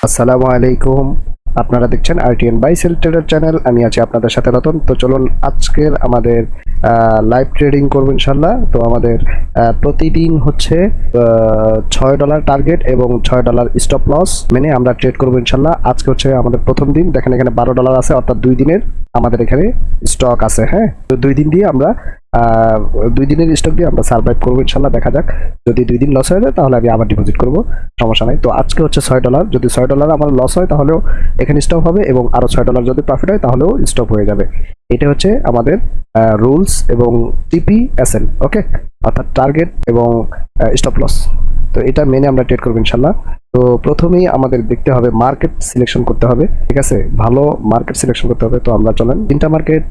আসসালামু আলাইকুম। আপনারা দেখছেন RTN buy sell trader channel. আমি আছি আপনাদের সাথে রতন। তো চলুন আজকের আমাদের লাইভ ট্রেডিং করবো ইনশাল্লাহ। তো আমাদের প্রতিদিন হচ্ছে $6 টার্গেট এবং $6 স্টপ লস মেনে আমরা ট্রেড করবো ইনশাল্লাহ। আজকে হচ্ছে আমাদের প্রথম দিন। দেখেন এখানে $12 আছে, অর্থাৎ 2 দিনের আমাদের এখানে স্টক আছে। হ্যাঁ, তো 2 দিন দিয়ে আমরা 2 দিনের স্টক দিয়ে আমরা সার্ভাইভ করবো ইনশাল্লাহ। দেখা যাক, যদি 2 দিন লস হয়ে যায় তাহলে আমি আবার ডিপোজিট করবো, সমস্যা নাই। তো আজকে হচ্ছে $6। যদি $6 আমার লস হয় তাহলেও এখানে স্টপ হবে, এবং আরো $6 যদি প্রফিট হয় তাহলেও স্টপ হয়ে যাবে। এটা হচ্ছে আমাদের রুলস এবং TPSN, ওকে, অর্থাৎ টার্গেট এবং স্টপ লস। তো এটা মেনে আমরা ট্রেড করবো ইনশাল্লাহ। তো প্রথমেই আমাদের দেখতে হবে, মার্কেট সিলেকশন করতে হবে, ঠিক আছে, ভালো মার্কেট সিলেকশন করতে হবে। তো আমরা চলেন, 3টা মার্কেট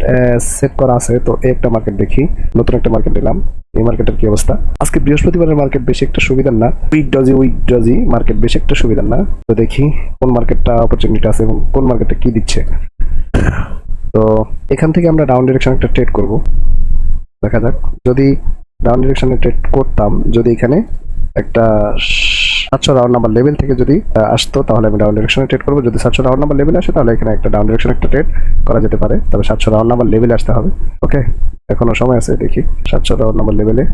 সেট করা আছে। তো একটা মার্কেট দেখি, নতুন একটা মার্কেট নিলাম। এই মার্কেটের কি অবস্থা? আজকে বৃহস্পতিবারের মার্কেট বেশি একটা সুবিধার না, উইক ডজি মার্কেট বেশি একটা সুবিধার না। তো দেখি কোন মার্কেটটা অপরচুনিটি আছে এবং কোন মার্কেটটা কি দিচ্ছে। তো এখান থেকে আমরা ডাউন ডিরেকশন একটা ট্রেড করব, দেখা যাক। যদি ডাউন ডিরেকশনে ট্রেড করতাম, যদি এখানে একটা 700 রাউন্ড নাম্বার লেভেল থেকে যদি আসতো তাহলে আমি ডাউন ডিরেকশনে ট্রেড করবো। যদি 700 রাউন্ড নাম্বার লেভেল আসে তাহলে এখানে একটা ডাউন ডিরেকশন একটা ট্রেড করা যেতে পারে, তবে 700 রাউন্ড নাম্বার লেভেলে আসতে হবে। ওকে, এখনো সময় আছে, দেখি 700 রাউন্ড নাম্বার লেভেলে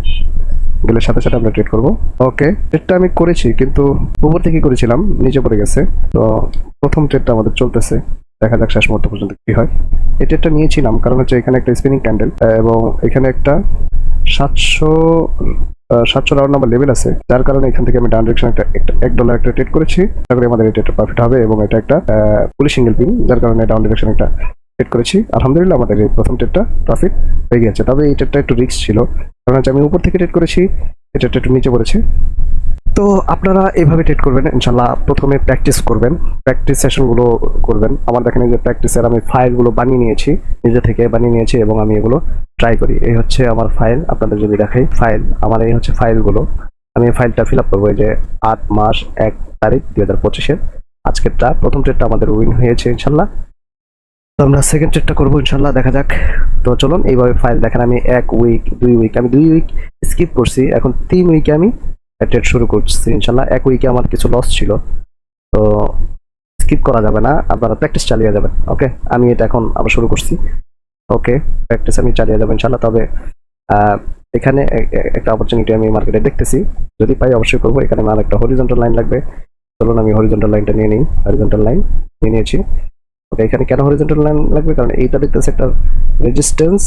গেলে সাথে সাথে আমরা ট্রেড করবো। ওকে, ট্রেডটা আমি করেছি, কিন্তু উপর থেকে করেছিলাম, নিচে পড়ে গেছে। তো প্রথম ট্রেডটা আমাদের চলতেছে, দেখা যাক শেষ মুহূর্ত পর্যন্ত কি হয়। এই ট্রেডটা নিয়েছিলাম কারণ হচ্ছে এখানে একটা স্পিনিং ক্যান্ডেল এবং এখানে একটা 700 700 রাউন্ড নাম্বার লেভেল আছে, যার কারণে এখান থেকে আমি ডাউন ডিরেকশন একটা $1 একটা ট্রেড করেছি। তারপরে আমাদের এটা একটা প্রফিট হবে, এবং এটা একটা পুলি সিঙ্গেল পিন, যার কারণে ডাউন ডিরেকশন একটা ট্রেড করেছি। আলহামদুলিল্লাহ আমাদের এই প্রথম ট্রেডটা প্রফিট হয়ে গেছে। তবে এই ট্রেডটা একটু রিস্ক ছিল, কারণ হচ্ছে আমি উপর থেকে ট্রেড করেছি, এটা একটু নিচে পড়েছে। তো আপনারা এভাবে ট্রেড করবেন ইনশাল্লাহ। প্রথমে প্র্যাকটিস করবেন, প্র্যাকটিস সেশনগুলো করবেন। আমার দেখেন এই যে প্র্যাকটিসের আমি ফাইলগুলো বানিয়ে নিয়েছি, নিজে থেকে বানিয়ে নিয়েছি, এবং আমি এগুলো ট্রাই করি। এই হচ্ছে আমার ফাইল, আপনাদের যদি দেখাই ফাইল, আমার এই হচ্ছে ফাইলগুলো। আমি এই ফাইলটা ফিল আপ করবো। এই যে 8 মাস 1 তারিখ 2025-এর আজকেরটা প্রথম ট্রেডটা আমাদের উইন হয়েছে ইনশাল্লাহ। তো আমরা সেকেন্ড ট্রেডটা করবো ইনশাল্লাহ, দেখা যাক। তো চলুন এইভাবে ফাইল দেখেন। আমি 1 উইক 2 উইক, আমি 2 উইক স্কিপ করছি, এখন 3 উইকে আমি ট্রেড শুরু করছি ইনশাল্লাহ। 1 উইকে আমার কিছু লস ছিল, তো স্কিপ করা যাবে না, আপনারা প্র্যাকটিস চালিয়ে যাবেন। ওকে, আমি এটা এখন আবার শুরু করছি। ওকে, প্র্যাকটিস আমি চালিয়ে যাবো ইনশাল্লাহ। তবে এখানে একটা অপরচুনিটি আমি মার্কেটে দেখতেছি, যদি পাই অবশ্যই করবো। এখানে আমার একটা হরিজন্টাল লাইন লাগবে। চলুন আমি হরিজন্টাল লাইনটা নিয়ে নিই। হরিজন্টাল লাইন নিয়ে নিয়েছি। ওকে, এখানে কেন হরিজন্টাল লাইন লাগবে? কারণ এইটা দেখতেছে একটা রেজিস্ট্যান্স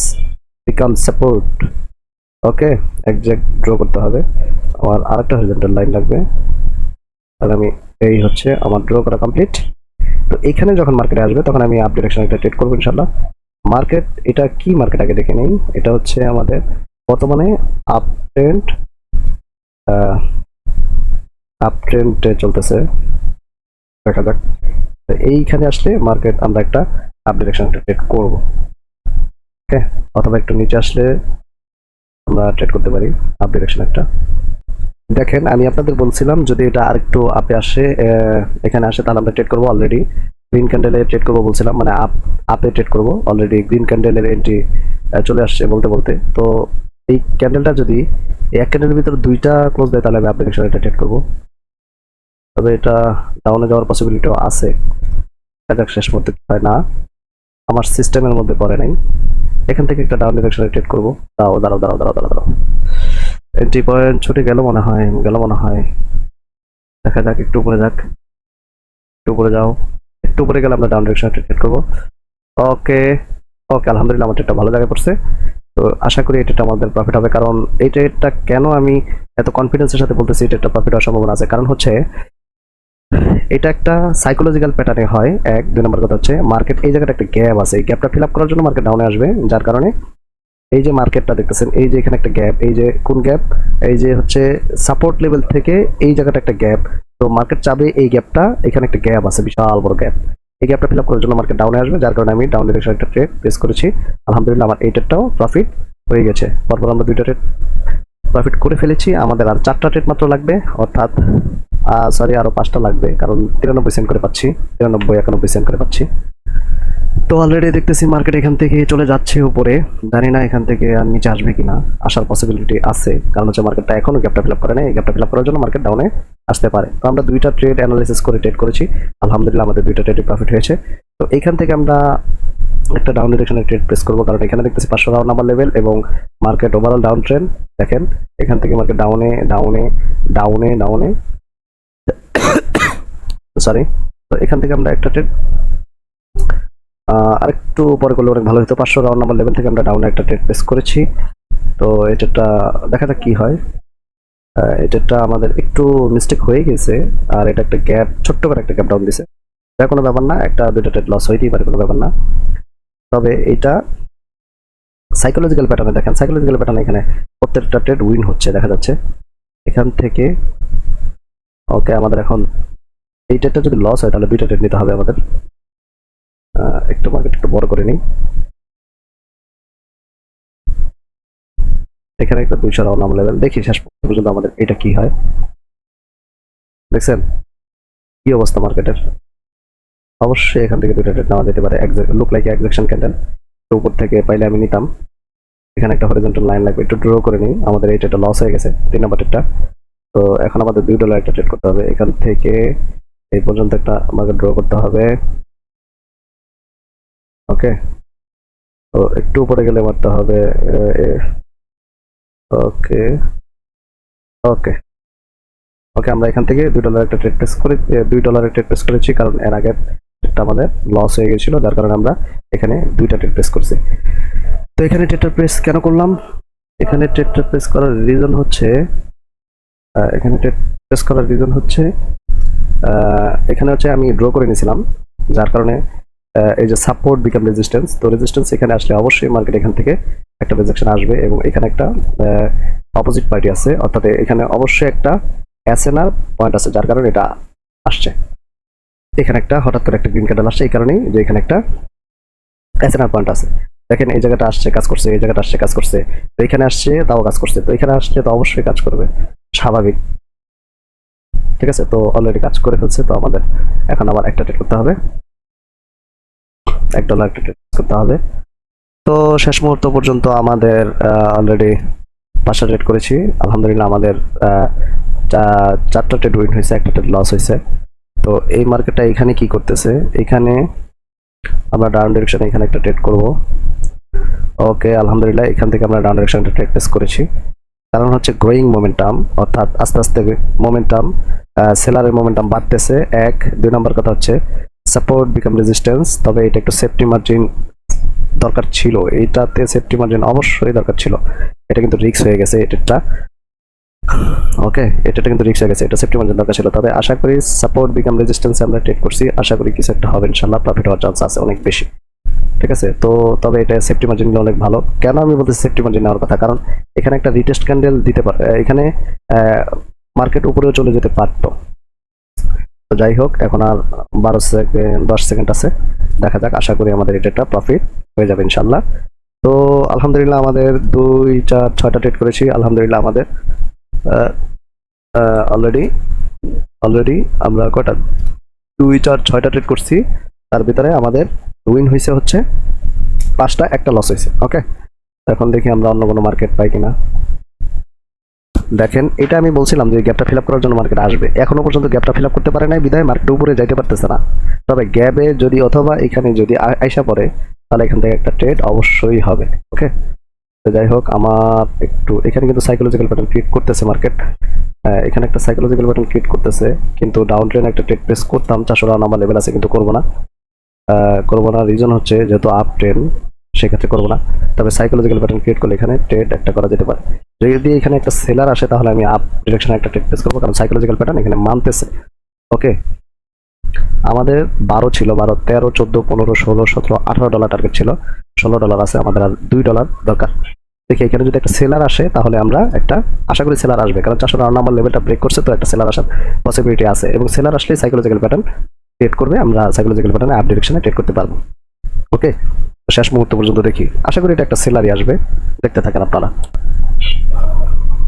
বিকাম সাপোর্ট। ওকে, একজ্যাক্ট ড্র করতে হবে। আমার আরেকটা হরিজন্টাল লাইন লাগবে, আর আমি এই হচ্ছে আমার ড্র করা কমপ্লিট। তো এখানে যখন মার্কেটে আসবে তখন আমি আপ ডিরেকশন একটা ট্রেড করবো ইনশাল্লাহ। মার্কেট, এটা কি মার্কেট আগে দেখে নেই। এটা হচ্ছে আমাদের বর্তমানে আপ ট্রেন্ড, আপ ট্রেন্ডে চলতেছে, দেখা যাক। তো এইখানে আসলে মার্কেট আমরা একটা আপ ডিরেকশন একটা ট্রেড করবো। ওকে, অথবা একটু নিচে আসলে আমরা ট্রেড করতে পারি আপ ডিরেকশন একটা। দেখেন আমি আপনাদের বলছিলাম যদি এটা আরেকটু আপে আসে, এখানে আসে, তাহলে আমরা ট্রেড করবো। অলরেডি গ্রিন ক্যান্ডেলে ট্রেড করবো বলছিলাম, মানে আপে ট্রেড করবো। অলরেডি গ্রিন ক্যান্ডেলের এন্ট্রি চলে আসছে বলতে বলতে। তো এই ক্যান্ডেলটা যদি এক ক্যান্ডেলের ভিতরে 2টা ক্লোজ দেয় তাহলে আমি আপ ডিরেকশন এটা ট্রেড করবো। তবে এটা ডাউনে যাওয়ার পসিবিলিটিও আছে, এটা শেষ মুহূর্তে হয় না, আমার সিস্টেমের মধ্যে পড়ে নাই। এখান থেকে একটা ডাউন ডিরেকশনে ট্রেড করবো। দাঁড়াও, এন্ট্রি পয়েন্ট ছুটে গেল মনে হয়, দেখা যাক, একটু উপরে যাক, একটু উপরে যাও, একটু উপরে গেলে আমরা ডাউন ডিরেকশনে ট্রেড করবো। ওকে, আলহামদুলিল্লাহ আমার ট্রেডটা ভালো জায়গায় পড়ছে। তো আশা করি এটা আমাদের প্রফিট হবে, কারণ এই ট্রেডটা কেন আমি এত কনফিডেন্সের সাথে বলতেছি এটা প্রফিট হওয়ার সম্ভাবনা আছে, কারণ হচ্ছে এটা একটা সাইকোলজিক্যাল প্যাটার্নে হয়। 2 নম্বর কথা হচ্ছে মার্কেট এই জায়গাটা একটা গ্যাপ আছে, এই গ্যাপটা ফিল আপ করার জন্য মার্কেট ডাউনে আসবে, যার কারণে এই যে মার্কেটটা দেখতেছেন, এই যে এখানে একটা গ্যাপ, এই যে কোন গ্যাপ, এই যে হচ্ছে সাপোর্ট লেভেল থেকে এই জায়গাটা একটা গ্যাপ। তো মার্কেট চাবে এই গ্যাপটা, এখানে একটা গ্যাপ আছে, বিশাল বড় গ্যাপ। এই গ্যাপটা ফিল আপ করার জন্য মার্কেট ডাউনে আসবে, যার কারণে আমি ডাউন ডিরেকশন একটা ট্রেড প্লেস করেছি। আলহামদুলিল্লাহ আমার এই ট্রেডটাও প্রফিট হয়ে গেছে। পরপর আমরা 2টা ট্রেড প্রফিট করে ফেলেছি। আমাদের আর 4টা ট্রেড মাত্র লাগবে, অর্থাৎ সরি আরো 5টা লাগবে, কারণ 93 সেন্ট করে পাচ্ছি, 93 91 সেন্ট করে পাচ্ছি। তো অলরেডি দেখতেছি মার্কেট এখান থেকে চলে যাচ্ছে উপরে, জানি না এখান থেকে আর নিচে আসবে কিনা, আসার পসিবিলিটি আছে, কারণ হচ্ছে মার্কেটটা এখনো গ্যাপটা ফিল আপ করে নাই, এই গ্যাপটা ফিল আপ করার জন্য মার্কেট ডাউনে আসতে পারে। তো আমরা দুইটা ট্রেড অ্যানালাইসিস করে ট্রেড করেছি, আলহামদুলিল্লাহ আমাদের দুইটা ট্রেডে প্রফিট হয়েছে। তো এখান থেকে আমরা একটা ডাউন ডিরেকশনে ট্রেড প্রেস করবো, কারণ এখানে দেখতেছি 500 রাউন্ড নাম্বার লেভেল এবং মার্কেট ওভারঅল ডাউন ট্রেন্ড। দেখেন এখান থেকে মার্কেট ডাউনে ডাউনে ডাউনে ডাউনে সরি। তো এখান থেকে আমরা একটা ট্রেড আরেকটু পরে করলে অনেক ভালো হতো। 500 রাউন্ড নাম্বার লেভেল থেকে আমরা ডাউনে একটা ট্রেড প্লেস করেছি। তো এটা দেখা যাক কি হয়। এটা আমাদের একটু মিস্টেক হয়ে গেছে, আর এটা একটা গ্যাপ, ছোট্ট করে একটা গ্যাপ ডাউন দিছে, এটা কোনো ব্যাপার না, একটা দুইটা ট্রেড লস হইতেই পারে, কোনো ব্যাপার না। তবে এটা সাইকোলজিক্যাল প্যাটার্নে দেখেন, সাইকোলজিক্যাল প্যাটার্নে এখানে প্রত্যেকটা ট্রেড উইন হচ্ছে দেখা যাচ্ছে এখান থেকে। ওকে, আমাদের এখন এই ট্রেডটা যদি লস হয় তাহলে দুইটা ট্রেড নিতে হবে আমাদের। একটু মার্কেট একটু বড় করে নিই। এখানে একটা 200 রাউন্ড নাম লেভেল, দেখি শেষ পর্যন্ত আমাদের এটা কি হয়। দেখছেন কি অবস্থা মার্কেটের? অবশ্যই এখান থেকে দুইটা ট্রেড নেওয়া যেতে পারে। লুক লাইক এক্সেকশন ক্যান্ডেল উপর থেকে পাইলে আমি নিতাম। এখানে একটা হরিজন্টাল লাইন লাগবে, একটু ড্র করে নিই। আমাদের এই ট্রেডটা লস হয়ে গেছে, 3 নাম্বার ট্রেডটা। তো এখন আমাদের $2 একটা ট্রেড করতে হবে, এখান থেকে এই পর্যন্ত একটা আমাকে ড্র করতে হবে। ওকে, তো একটু উপরে গেলে মারতে হবে। ওকে ওকে ওকে, আমরা এখান থেকে $2 একটা ট্রেড প্লেস করে $2 ট্রেড প্লেস করেছি, কারণ এর আগের ট্রেডটা আমাদের লস হয়ে গেছিল, যার কারণে আমরা এখানে দুইটা ট্রেড প্লেস করছি। তো এখানে ট্রেডটা প্লেস কেন করলাম? এখানে ট্রেডটা প্লেস করার রিজন হচ্ছে এখানে ট্রেড প্লেস করার রিজন হচ্ছে এখানে হচ্ছে আমি ড্র করে নিয়েছিলাম, যার কারণে এই যে সাপোর্ট বিকাম রেজিস্ট্যান্স, তো রেজিস্ট্যান্স এখানে আসলে অবশ্যই মার্কেট এখান থেকে একটা রিজেকশন আসবে, এবং এখানে একটা অপোজিট পার্টি আছে, অর্থাৎ এখানে অবশ্যই একটা এসএনআর পয়েন্ট আছে, যার কারণে এটা আসছে। এখানে একটা হঠাৎ করে একটা গ্রিন ক্যান্ডেল আসছে, এই কারণেই যে এখানে একটা এসএনআর পয়েন্ট আছে। দেখেন এই জায়গাটা আসছে কাজ করছে, এই জায়গাটা আসছে কাজ করছে, তো এখানে আসছে তাও কাজ করছে, তো এখানে আসছে তো অবশ্যই কাজ করবে, স্বাভাবিক। ঠিক আছে, তো অলরেডি কাজ করে ফেলছে। তো আমাদের এখন আবার একটা ট্রেড করতে হবে, $1 একটা ট্রেড করতে হবে। তো শেষ মুহূর্ত পর্যন্ত আমাদের অলরেডি 5টা ট্রেড করেছি, আলহামদুলিল্লাহ আমাদের 4টা ট্রেড উইন হয়েছে, একটা ট্রেড লস হয়েছে। তো এই মার্কেটটা এখানে কি করতেছে, এখানে আমরা ডাউন ডিরেকশনে এখানে একটা ট্রেড করব। ওকে, আলহামদুলিল্লাহ এখান থেকে আমরা ডাউন ডিরেকশনে একটা ট্রেড প্লেস করেছি, কারণ হচ্ছে গ্রোয়িং মোমেন্টাম, অর্থাৎ আস্তে আস্তে মোমেন্টাম, সেলারের মোমেন্টাম বাড়তেছে। 2 নম্বর কথা হচ্ছে সাপোর্ট বিকাম রেজিস্ট্যান্স, তবে এটা একটু সেফটি মার্জিন দরকার ছিল, এইটাতে সেফটি মার্জিন অবশ্যই দরকার ছিল, এটা কিন্তু রিস্ক হয়ে গেছে এটা। ওকে, এটা কিন্তু রিস্ক হয়ে গেছে, এটা সেফটি মার্জিন দরকার ছিল। তবে আশা করি সাপোর্ট বিকাম রেজিস্ট্যান্সে আমরা ট্রেড করছি, আশা করি কিছু একটা হবে ইনশাআল্লাহ, প্রফিট হওয়ার চান্স আছে অনেক বেশি। ঠিক আছে, তো তবে এটা সেফটি মার্জিন অনেক ভালো। কেন আমি বলতে সেফটি মার্জিন নেওয়ার কথা, কারণ এখানে একটা রিটেস্ট ক্যান্ডেল দিতে পারে, এখানে মার্কেট উপরেও চলে যেতে পারতো। তো যাই হোক, এখন আর 10 সেকেন্ড আছে, দেখা যাক, আশা করি আমাদের এটা প্রফিট হয়ে যাবে ইনশাল্লাহ। তো আলহামদুলিল্লাহ আমাদের 2 4 6টা ট্রেড করেছি, আলহামদুলিল্লাহ আমাদের অলরেডি আমরা কয়টা 2 4 6টা ট্রেড করছি, তার ভিতরে আমাদের উইন হয়েছে হচ্ছে 5টা, একটা লস হয়েছে। ওকে, এখন দেখি আমরা অন্য কোনো মার্কেট পাই কিনা। দেখেন এটা আমি বলছিলাম যে গ্যাপটা ফিল আপ করার জন্য মার্কেট আসবে, এখনো পর্যন্ত গ্যাপটা ফিল আপ করতে পারে নাই, বিধায় মার্কেট উপরে যাইতে পারতেছে না। তবে গ্যাপে যদি অথবা এখানে যদি আইসা পড়ে, তাহলে এখান থেকে একটা ট্রেড অবশ্যই হবে। ওকে, তো যাই হোক, আমার একটু এখানে কিন্তু সাইকোলজিক্যাল প্যাটার্ন ক্রিয়েট করতেছে মার্কেট, এখানে একটা সাইকোলজিক্যাল প্যাটার্ন ক্রিয়েট করতেছে, কিন্তু ডাউন ট্রেন একটা ট্রেড প্লেস করতাম, 400 রাউন্ড আমার লেভেল আছে, কিন্তু করবো না রিজন হচ্ছে যেহেতু আপ ট্রেন, সেক্ষেত্রে করবো না। তবে সাইকোলজিক্যাল প্যাটার্ন ক্রিয়েট করলে এখানে ট্রেড একটা করা যেতে পারে, যদি এখানে একটা সেলার আসে তাহলে আমি আপ ডিরেকশনে একটা ট্রেড প্লেস করবো, কারণ সাইকোলজিক্যাল প্যাটার্ন এখানে মানতেছে। ওকে, আমাদের 12 ছিল, 12 13 14 15 16 17 $18 টার্গেট ছিল, $16 আছে, আমাদের আর $2 দরকার। দেখি এখানে যদি একটা সেলার আসে তাহলে আমরা একটা, আশা করি সেলার আসবে, কারণ 400 রাউন্ড নাম্বার লেভেলটা ব্রেক করছে, তো একটা সেলার আসার পসিবিলিটি আছে, এবং সেলার আসলে সাইকোলজিক্যাল প্যাটার্ন ট্রেড করবে, আমরা সাইকোলজিক্যাল প্যাটার্নে আপ ডিরেকশনে ট্রেড করতে পারবো। ওকে, শেষ মুহূর্ত পর্যন্ত দেখি, আশা করি এটা একটা সেলারই আসবে, দেখতে থাকেন আপনারা।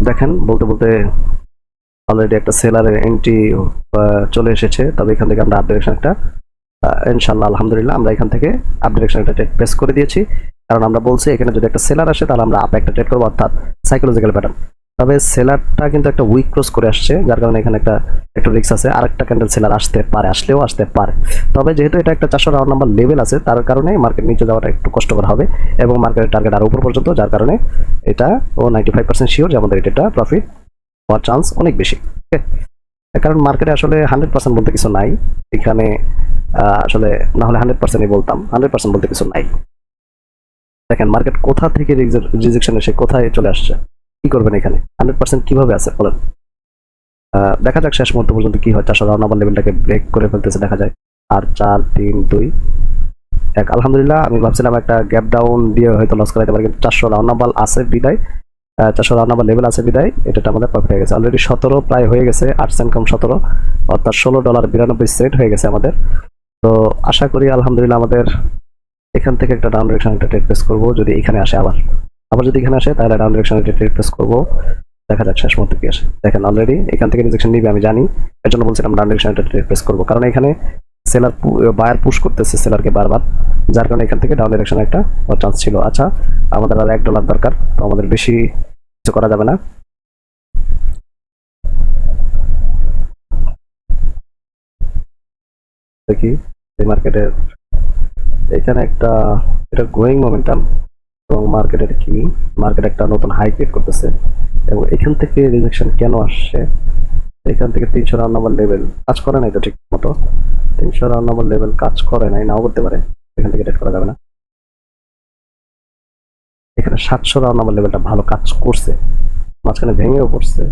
দেখেন বলতে বলতে অলরেডি একটা সেলারের এন্ট্রি চলে এসেছে, তবে এখান থেকে আমরা আপ ডিরেকশন একটা ইনশাল্লাহ আলহামদুলিল্লাহ আমরা এখান থেকে আপ ডিরেকশন একটা ট্রেড প্রেস করে দিয়েছি, কারণ আমরা বলছি এখানে যদি একটা সেলার আসে তাহলে আমরা আপ একটা ট্রেড করবো, অর্থাৎ সাইকোলজিক্যাল প্যাটার্ন। তবে সেলারটা কিন্তু একটা উইক ক্রস করে আসছে, যার কারণে এখানে একটা রিস্ক আছে, আরেকটা ক্যান্ডেল সেলার আসতে পারে, আসলেও আসতে পারে। তবে যেহেতু এটা একটা 400 রাউন্ড নাম্বার লেভেল আছে, তার কারণে মার্কেট নিচে যাওয়াটা একটু কষ্টকর হবে, এবং মার্কেটের টার্গেট আরো উপর পর্যন্ত, যার কারণে এটা ও 95% শিওর যে আমাদের এটা প্রফিট হওয়ার চান্স অনেক বেশি। ওকে, কারণ মার্কেটে আসলে 100% বলতে কিছু নাই এখানে। আসলে না হলে 100%ই বলতাম, 100% বলতে কিছু নাই। দেখেন মার্কেট কোথা থেকে রিজেকশন এসে কোথায় চলে আসছে, কি করবেন এখানে, 100% কিভাবে আছে বলেন। দেখা যাক শেষ মুহূর্ত পর্যন্ত কি হয়। 400 রাউন্ড নাম্বার লেভেলটাকে ব্রেক করে ফেলতেছে, দেখা যায়। আর 4 3 2 1, আলহামদুলিল্লাহ। আমি ভাবছিলাম একটা গ্যাপ ডাউন দিয়ে হয়তো লস করাইতে পারে, কিন্তু 400 রাউন্ড নাম্বার আছে বিদায়, 400 রাউন্ড নাম্বার লেভেল আছে বিদায় এটা আমাদের প্রফিট হয়ে গেছে অলরেডি। 17 প্রায় হয়ে গেছে, 8 সেন্ট কম 17, অর্থাৎ $16.92 হয়ে গেছে আমাদের। তো আশা করি আলহামদুলিল্লাহ আমাদের এখান থেকে একটা ডাউন ডিরেকশন একটা ট্রেড প্লেস করবো, যদি এখানে আসে আবার আবার যদি এখানে আসে তাহলে ডাউন ডিরেকশন একটা ট্রেড প্লেস করবো। দেখা যাক শেষ মুহূর্তে কি আসে। দেখেন অলরেডি এখান থেকে রিজেকশন নিবে আমি জানি, এর জন্য বলছিলাম ডাউন ডিরেকশন একটা ট্রেড প্লেস করবো, কারণ এখানে সেলার বায়ার পুশ করতেছে সেলারকে বারবার, যার কারণে এখান থেকে ডাউন ডিরেকশন একটা চান্স ছিল। আচ্ছা, আমাদের আর $1 দরকার, তো আমাদের বেশি কিছু করা যাবে না। দেখি এই মার্কেটের এখানে এটা গ্রোয়িং মোমেন্টাম, এবং মার্কেটের কি মার্কেট একটা নতুন হাই ক্রিয়েট করতেছে, এবং এখান থেকে রিজেকশন কেন আসছে। এখান থেকে 300 রাউন্ড নাম্বার লেভেল কাজ করে নাই তো ঠিক মতো, 300 রাউন্ড নাম্বার লেভেল কাজ করে নাই, নাও করতে পারে, এখান থেকে ট্রেড করা যাবে না। এখানে 700 রাউন্ড নাম্বার লেভেলটা ভালো কাজ করছে, মাঝখানে ভেঙেও পড়ছে।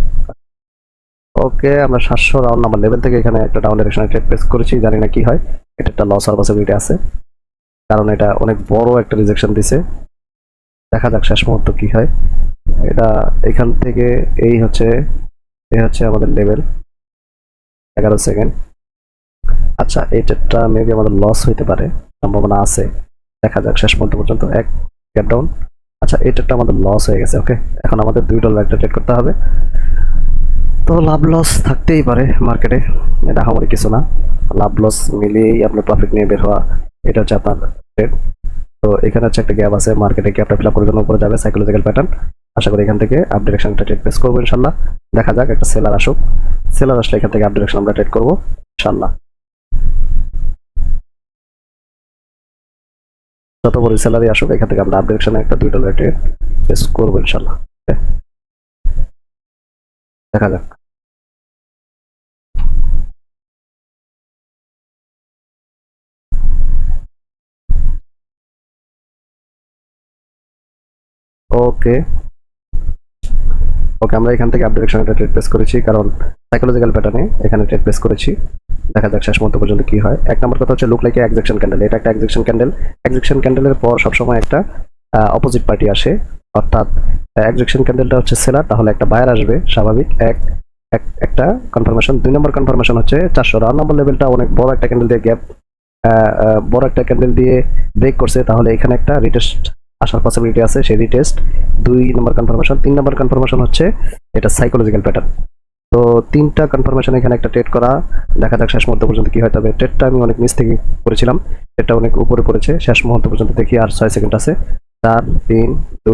ওকে, আমরা 700 রাউন্ড নাম্বার লেভেল থেকে এখানে একটা ডাউন ডিরেকশনে ট্রেড প্লেস করেছি, জানি না কি হয়। এটা একটা লস হওয়ার পসিবিলিটি আছে, কারণ এটা অনেক বড় একটা রিজেকশন দিছে। দেখা যাক শেষ মুহূর্ত কি হয়। এটা এখান থেকে এই হচ্ছে আমাদের লেভেল 11 সেকেন্ড। আচ্ছা, এই ট্রেডটা মেবি আমাদের লস হইতে পারে, সম্ভাবনা আছে। দেখা যাক শেষ মুহূর্ত পর্যন্ত। এক গ্যাপ ডাউন। আচ্ছা, এই ট্রেডটা আমাদের লস হয়ে গেছে। ওকে, এখন আমাদের $2 একটা ট্রেড করতে হবে। তো লাভ লস থাকতেই পারে মার্কেটে, এটা আমাদের কিছু না, লাভ লস মিলিয়েই আপনার প্রফিট নিয়ে বের হওয়া, এটা হচ্ছে আপনার ট্রেড। তো এখানে হচ্ছে একটা গ্যাপ আছে, মার্কেটে গ্যাপটা ফিল আপ করে জন্য উপরে যাবে সাইকোলজিক্যাল প্যাটার্ন। আশা করি এখান থেকে আপ ডিরেকশনটা ট্রেড প্লেস করবো ইনশাল্লাহ। দেখা যাক একটা সেলার আসুক, সেলার আসলে এখান থেকে আপ ডিরেকশন আমরা ট্রেড করবো ইনশাল্লাহ। যত বড় সেলারই আসুক এখান থেকে আমরা আপ ডিরেকশনে একটা $2 ট্রেড প্লেস করবো ইনশাল্লাহ। দেখা যাক। ওকে ওকে, আমরা এখান থেকে আপ ডিরেকশন একটা ট্রেড প্লেস করেছি, কারণ সাইকোলজিক্যাল প্যাটার্নে এখানে ট্রেড প্লেস করেছি। দেখা যাক শেষ মুহূর্ত পর্যন্ত কি হয়। এক নম্বর কথা হচ্ছে লুক লাইক এক্সেকশন ক্যান্ডেল, এটা একটা এক্সেকশন ক্যান্ডেল। এক্সেকশন ক্যান্ডেলের পর সবসময় একটা অপোজিট পার্টি আসে, অর্থাৎ এক্সেকশন ক্যান্ডেলটা হচ্ছে সেলার, তাহলে একটা বায়ার আসবে স্বাভাবিক। একটা কনফার্মেশন। 2 নম্বর কনফার্মেশন হচ্ছে 400 রাউন্ড নম্বর লেভেলটা অনেক বড় একটা ক্যান্ডেল দিয়ে গ্যাপ, বড় একটা ক্যান্ডেল দিয়ে ব্রেক করছে, তাহলে এখানে একটা রিটেস্ট আসার পসিবিলিটি আছে, সেই রিটেস্ট 2 নম্বর কনফার্মেশন। 3 নম্বর কনফার্মেশন হচ্ছে এটা সাইকোলজিক্যাল প্যাটার্ন। তো 3টা কনফার্মেশন এখানে একটা ট্রেড করা, দেখা যাক শেষ মুহূর্ত পর্যন্ত কি হয়। তবে ট্রেডটা আমি অনেক নিচ থেকে করেছিলাম, ট্রেডটা অনেক উপরে পড়েছে। শেষ মুহূর্ত পর্যন্ত দেখি, আর 6 সেকেন্ড আছে। 4 3 2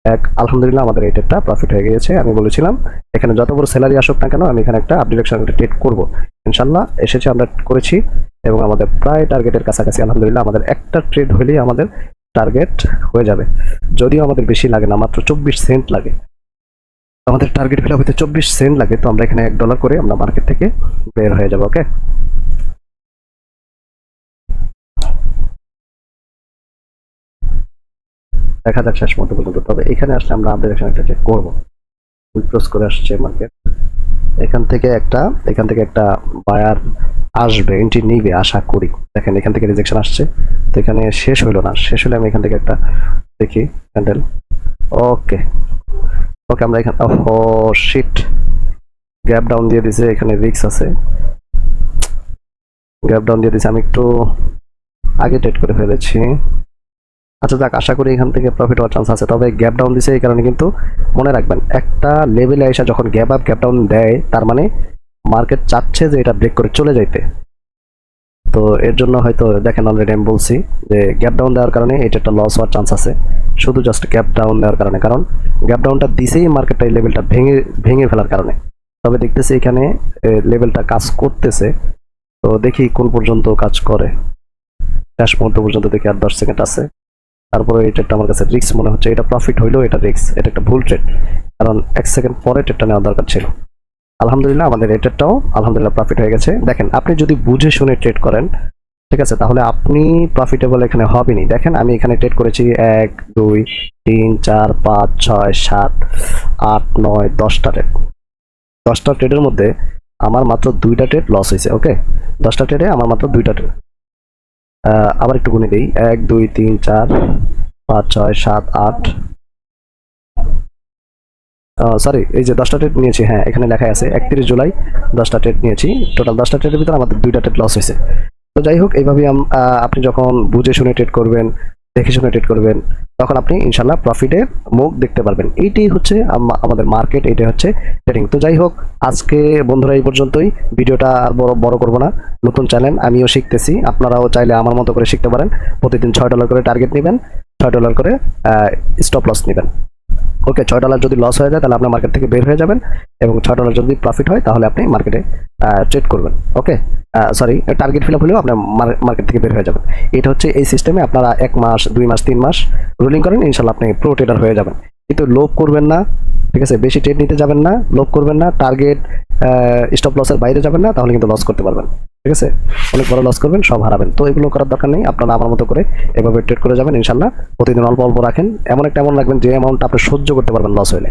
1, আলহামদুলিল্লাহ আমাদের এই ট্রেডটা প্রফিট হয়ে গিয়েছে। আমি বলেছিলাম এখানে যত বড় স্যালারি আসুক না কেন আমি এখানে একটা আপ ডিরেকশন একটা ট্রেড করবো ইনশাল্লাহ। এসেছে, আমরা করেছি, এবং আমাদের প্রায় টার্গেটের কাছাকাছি আলহামদুলিল্লাহ। আমাদের একটা ট্রেড হলেই আমাদের টার্গেট হয়ে যাবে, যদিও আমাদের বেশি লাগে না, মাত্র 24 সেন্ট লাগে। আমাদের টার্গেট ফিল আপ হতে 24 সেন্ট লাগে, তো আমরা এখানে $1 করে আমরা মার্কেট থেকে বের হয়ে যাবো। ওকে, দেখা যাক শেষ মুহূর্ত পর্যন্ত। তবে এখানে আসলে আমরা আমাদের এখানে একটা চেক করবো। ক্রস করে আসছে মার্কেট, এখান থেকে একটা বায়ার আসবে, এন্ট্রি নিবে আশা করি। দেখেন এখান থেকে রিজেকশন আসছে, তো এখানে শেষ হলো না, শেষ হলে আমি এখান থেকে একটা দেখি ক্যান্ডেল। ওকে ওকে, আমরা এখানে ও শিট, গ্যাপ ডাউন দিয়ে দিছে, এখানে রিস্ক আছে, গ্যাপ ডাউন দিয়ে দিছে, আমি একটু আগে ট্রেড করে ফেলেছি। আচ্ছা যাক, আশা করি এখান থেকে প্রফিট হওয়ার চান্স আছে। তবে গ্যাপ ডাউন দিছে এই কারণে, কিন্তু মনে রাখবেন একটা লেভেলে এসে যখন গ্যাপ আপ গ্যাপ ডাউন দেয়, তার মানে মার্কেট চাচ্ছে যে এটা ব্রেক করে চলে যাইতে। তো এর জন্য হয়তো দেখেন অলরেডি আমি বলছি যে গ্যাপ ডাউন দেওয়ার কারণে এটা একটা লস হওয়ার চান্স আছে, শুধু জাস্ট গ্যাপ ডাউন দেওয়ার কারণে। কারণ গ্যাপ ডাউনটা দিছেই মার্কেটটা এই লেভেলটা ভেঙে ভেঙে ফেলার কারণে। তবে দেখতেছি এখানে লেভেলটা কাজ করতেছে, তো দেখি কোন পর্যন্ত কাজ করে। শেষ মুহূর্ত পর্যন্ত দেখি আর 10 সেকেন্ড আছে। তারপরে এই ট্রেডটা আমার কাছে রিস্ক মনে হচ্ছে, এটা প্রফিট হইলেও এটা রিস্ক, এটা একটা ভুল ট্রেড, কারণ 1 সেকেন্ড পরে ট্রেডটা নেওয়া দরকার ছিল। আলহামদুলিল্লাহ আমাদের এই ট্রেডটাও আলহামদুলিল্লাহ প্রফিট হয়ে গেছে। দেখেন আপনি যদি বুঝে শুনে ট্রেড করেন, ঠিক আছে, তাহলে আপনি প্রফিটেবল এখানে হবেনি। দেখেন আমি এখানে ট্রেড করেছি 1 2 3 4 5 6 7 8 9 10টা ট্রেড। 10টা ট্রেডের মধ্যে আমার মাত্র 2টা ট্রেড লস হয়েছে। ওকে, 10টা ট্রেডে আমার মাত্র 2টা ট্রেড। আবার একটু গুনে দিই, 1 2 3 4 5 6 7 8, সরি এই যে 10টা ট্রেড নিয়েছি, হ্যাঁ এখানে লেখা আছে 31 জুলাই 10টা ট্রেড নিয়েছি। টোটাল 10টা ট্রেডের ভিতরে আমাদের 2টা ট্রেড লস হয়েছে। তো যাই হোক, এইভাবে আপনি যখন বুঝে শুনে ট্রেড করবেন, দেখে শুনে ট্রেড করবেন, তখন আপনি ইনশাল্লাহ প্রফিটের মুখ দেখতে পারবেন। এইটাই হচ্ছে আমাদের মার্কেট, এইটাই হচ্ছে ট্রেডিং। তো যাই হোক, আজকে বন্ধুরা এই পর্যন্তই। ভিডিওটা আর বড় করব না। নতুন চ্যানেল, আমিও শিখতেছি, আপনারাও চাইলে আমার মতো করে শিখতে পারেন। প্রতিদিন $6 করে টার্গেট নেবেন, $6 করে স্টপ লস নেবেন। ওকে, $6 যদি লস হয়ে যায় তাহলে আপনার মার্কেট থেকে বের হয়ে যাবেন, এবং $6 যদি প্রফিট হয় তাহলে আপনি মার্কেটে ট্রেড করবেন। ওকে, সরি, টার্গেট ফিল আপ হলেও আপনার মার্কেট থেকে বের হয়ে যাবেন। এটা হচ্ছে এই সিস্টেমে আপনারা 1 মাস 2 মাস 3 মাস রুলিং করেন, ইনশাল্লাহ আপনি প্রো ট্রেডার হয়ে যাবেন। কিন্তু লোভ করবেন না, ঠিক আছে, বেশি ট্রেড নিতে যাবেন না, লোভ করবেন না, টার্গেট স্টপ লসের বাইরে যাবেন না, তাহলে কিন্তু লস করতে পারবেন। ঠিক আছে, অনেক বড় লস করবেন, সব হারাবেন। তো এগুলো করার দরকার নেই, আপনারা আমার মতো করে এভাবে ট্রেড করে যাবেন ইনশাল্লাহ। প্রতিদিন অল্প অল্প রাখেন, এমন একটা অ্যামাউন্ট রাখবেন যে অ্যামাউন্টটা আপনি সহ্য করতে পারবেন লস হলে।